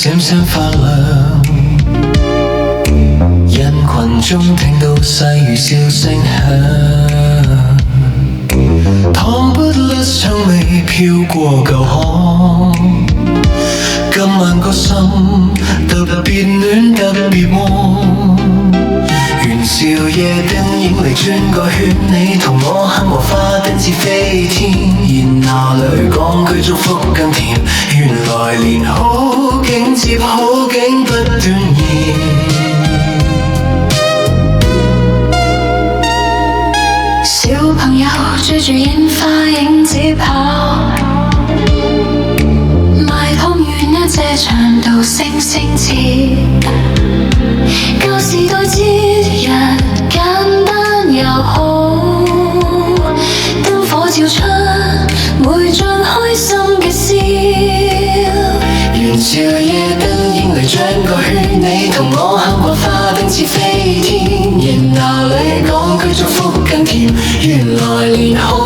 閃閃發亮，人群中聽到細語笑聲響，糖不甩香味飄過舊巷，今晚個心特別暖特別warm，元宵夜燈影嚟轉個圈，你同我哼和花燈似飛天，熱鬧裏講句祝福更甜，原來連好景接好景不斷現，小朋友追住煙花影子跑，賣湯圓一隻長度星星切，舊時代節日簡單又好，燈火照出每張開心嘅笑，元宵夜燈影嚟轉個圈，你同我哼過花燈似飛天，熱鬧裏講句祝福更甜，原來連好